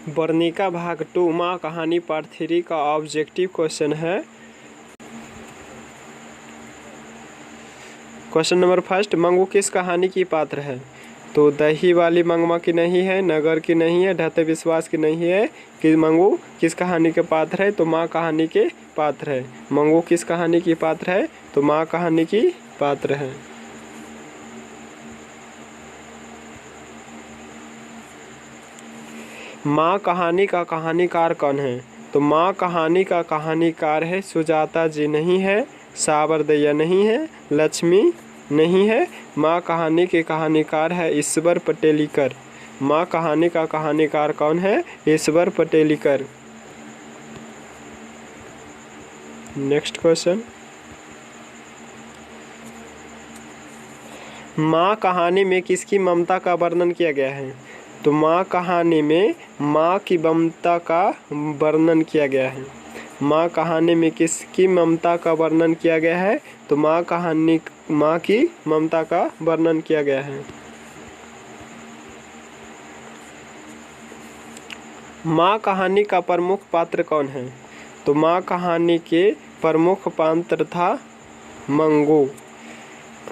वर्णिका भाग 2 माँ कहानी पार्ट 3 का ऑब्जेक्टिव क्वेश्चन है। क्वेश्चन नंबर फर्स्ट, मंगू किस कहानी की पात्र है? तो दही वाली मंगमा की नहीं है, नगर की नहीं है, ढहते विश्वास की नहीं है। कि मंगू किस कहानी के पात्र है? तो माँ कहानी के पात्र है। मंगू किस कहानी की पात्र है? तो माँ कहानी की पात्र है। माँ कहानी का कहानीकार कौन है? तो माँ कहानी का कहानीकार है सुजाता जी नहीं है, सावरदैया नहीं है, लक्ष्मी नहीं है। माँ कहानी के कहानीकार है ईश्वर पटेलीकर। माँ कहानी का कहानीकार कौन है? ईश्वर पटेलीकर। नेक्स्ट क्वेश्चन, माँ कहानी में किसकी ममता का वर्णन किया गया है? तो माँ कहानी में माँ की ममता का वर्णन किया गया है। माँ कहानी में किसकी ममता का वर्णन किया गया है? तो माँ की ममता का वर्णन किया गया है। माँ कहानी का प्रमुख पात्र कौन है? तो माँ कहानी के प्रमुख पात्र था मंगू।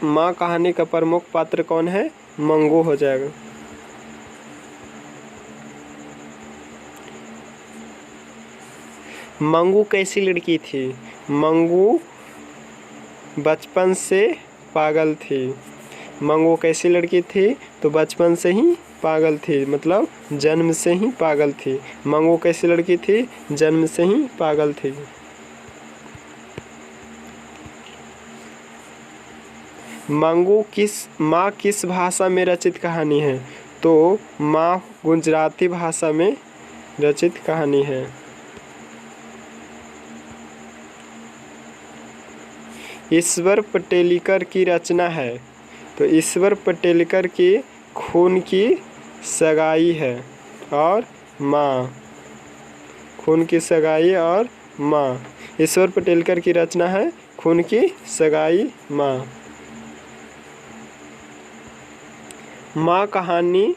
माँ कहानी का प्रमुख पात्र कौन है? मंगू हो जाएगा। मंगू कैसी लड़की थी? मंगू बचपन से पागल थी। मंगू कैसी लड़की थी? तो बचपन से ही पागल थी, मतलब जन्म से ही पागल थी। मंगू कैसी लड़की थी? जन्म से ही पागल थी। मंगू माँ किस भाषा में रचित कहानी है? तो माँ गुजराती भाषा में रचित कहानी है। ईश्वर पटेलीकर की रचना है। तो ईश्वर पटेलीकर की खून की सगाई है और माँ। खून की सगाई और माँ। ईश्वर पटेलीकर की रचना है खून की सगाई माँ। माँ कहानी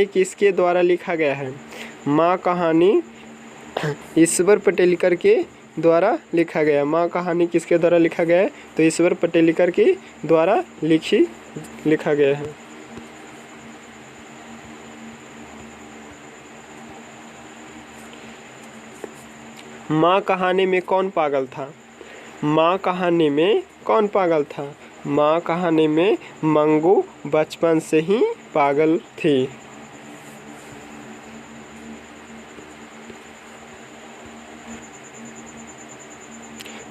किसके द्वारा लिखा गया है? माँ कहानी ईश्वर पटेलीकर के द्वारा लिखा गया। माँ कहानी किसके द्वारा लिखा गया है? तो ईश्वर पटेलीकर के द्वारा लिखा गया है। माँ कहानी में कौन पागल था? माँ कहानी में कौन पागल था? माँ कहानी में मंगू बचपन से ही पागल थी।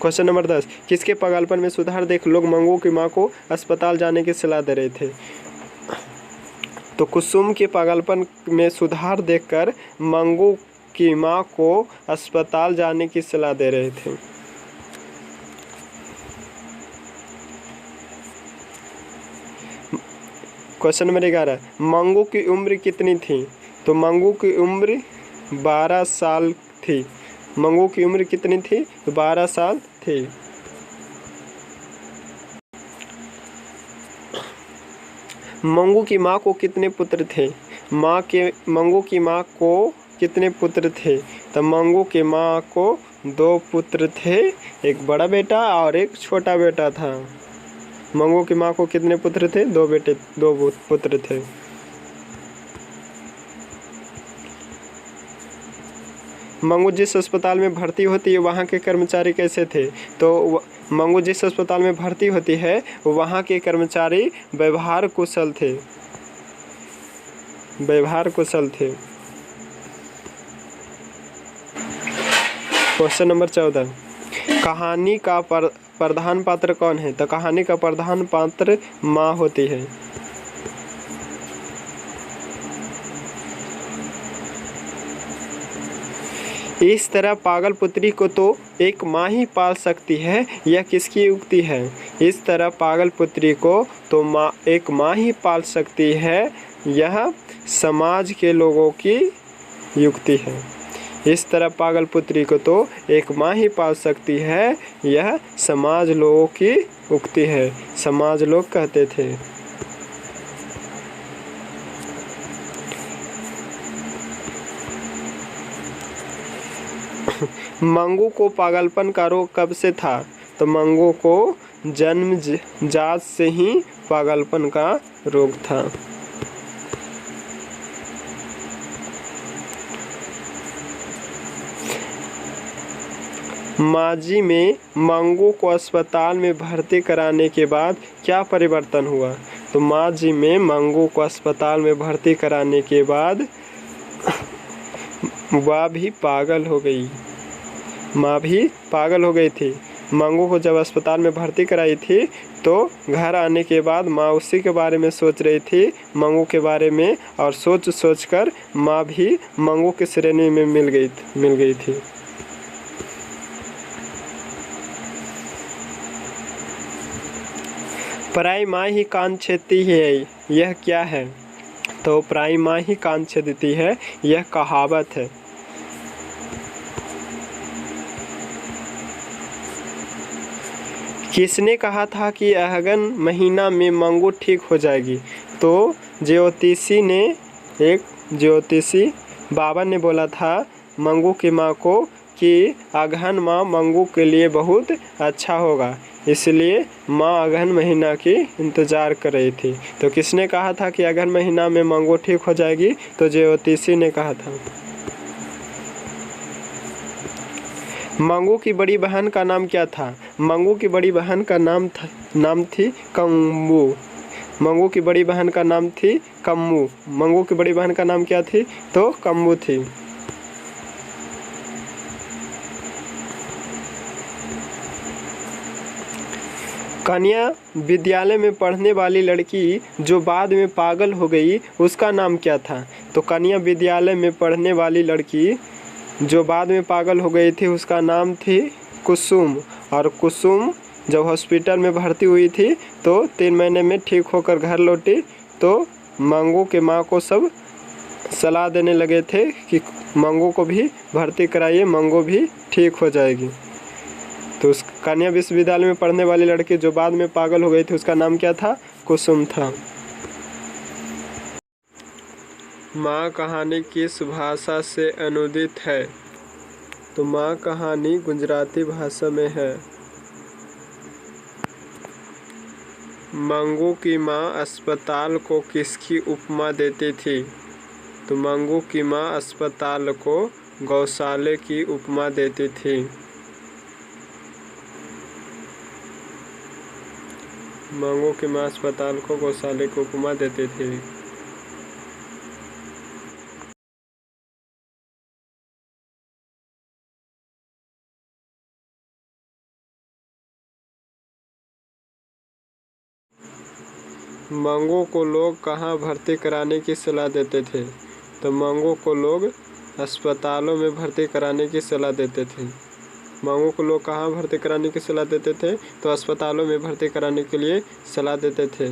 क्वेश्चन नंबर 10, किसके पागलपन में सुधार देख लोग मंगू की माँ को अस्पताल जाने की सलाह दे रहे थे? तो कुसुम के पागलपन में सुधार देखकर मंगू की माँ को अस्पताल जाने की सलाह दे रहे थे। क्वेश्चन नंबर 11, मंगू की उम्र कितनी थी? तो मंगू की उम्र 12 साल थी। मंगू की उम्र कितनी थी? तो 12 साल थी। मंगू की माँ को कितने पुत्र थे? मंगू की माँ को कितने पुत्र थे? तो मंगू की माँ को 2 पुत्र थे, एक बड़ा बेटा और एक छोटा बेटा था। मंगू की माँ को कितने पुत्र थे? 2 पुत्र थे। मंगू जिस अस्पताल में भर्ती होती है वहाँ के कर्मचारी कैसे थे? तो मंगू जिस अस्पताल में भर्ती होती है वहाँ के कर्मचारी व्यवहार कुशल थे। क्वेश्चन नंबर 14, कहानी का प्रधान पात्र कौन है? तो कहानी का प्रधान पात्र माँ होती है। इस तरह पागल पुत्री को तो एक माँ ही पाल सकती है, यह किसकी युक्ति है? इस तरह पागल पुत्री को तो एक माँ ही पाल सकती है, यह समाज के लोगों की युक्ति है। इस तरह पागल पुत्री को तो एक माँ ही पाल सकती है, यह समाज लोगों की उक्ति है। समाज लोग कहते थे। मंगू को पागलपन का रोग कब से था? तो मंगू को जन्मजात से ही पागलपन का रोग था। माजी में मंगू को अस्पताल में भर्ती कराने के बाद क्या परिवर्तन हुआ? तो माजी में मंगू को अस्पताल में भर्ती कराने के बाद वह भी पागल हो गई। माँ भी पागल हो गई थी। मंगू को जब अस्पताल में भर्ती कराई थी तो घर आने के बाद माँ उसी के बारे में सोच रही थी, मंगू के बारे में, और सोच कर माँ भी मंगू की श्रेणी में मिल गई थी। पराई माँ ही कान छेदती है, यह क्या है? तो पराई माँ ही कान छेदती है, यह कहावत है। किसने कहा था कि अगहन महीना में मंगू ठीक हो जाएगी? तो ज्योतिषी बाबा ने बोला था मंगू की माँ को कि अगहन माह मंगू के लिए बहुत अच्छा होगा, इसलिए माँ अगहन महीना की इंतज़ार कर रही थी। तो किसने कहा था कि अगहन महीना में मंगू ठीक हो जाएगी? तो ज्योतिषी ने कहा था। मंगू की बड़ी बहन का नाम क्या था? मंगू की बड़ी बहन का नाम थी कम्मू। मंगू की बड़ी बहन का नाम थी कम्मू। मंगू की बड़ी बहन का नाम क्या थी? तो कम्मू थी। कन्या विद्यालय में पढ़ने वाली लड़की जो बाद में पागल हो गई, उसका नाम क्या था? तो कन्या विद्यालय में पढ़ने वाली लड़की जो बाद में पागल हो गई थी, उसका नाम थी कुसुम। और कुसुम जब हॉस्पिटल में भर्ती हुई थी तो 3 महीने में ठीक होकर घर लौटी। तो मंगू के माँ को सब सलाह देने लगे थे कि मंगू को भी भर्ती कराइए, मंगू भी ठीक हो जाएगी। तो उस कन्या विश्वविद्यालय में पढ़ने वाली लड़की जो बाद में पागल हो गई थी, उसका नाम क्या था? कुसुम था। माँ कहानी किस भाषा से अनुदित है? तो माँ कहानी गुजराती भाषा में है। मंगू की माँ अस्पताल को किसकी उपमा देती थी? तो मंगू की माँ अस्पताल को गौशाले की उपमा देती थी। मंगू की माँ अस्पताल को गौशाले की उपमा देती थी। मंगू को लोग कहाँ भर्ती कराने की सलाह देते थे? तो मंगू को लोग अस्पतालों में भर्ती कराने की सलाह देते थे। मंगू को लोग कहाँ भर्ती कराने की सलाह देते थे? तो अस्पतालों में भर्ती कराने के लिए सलाह देते थे।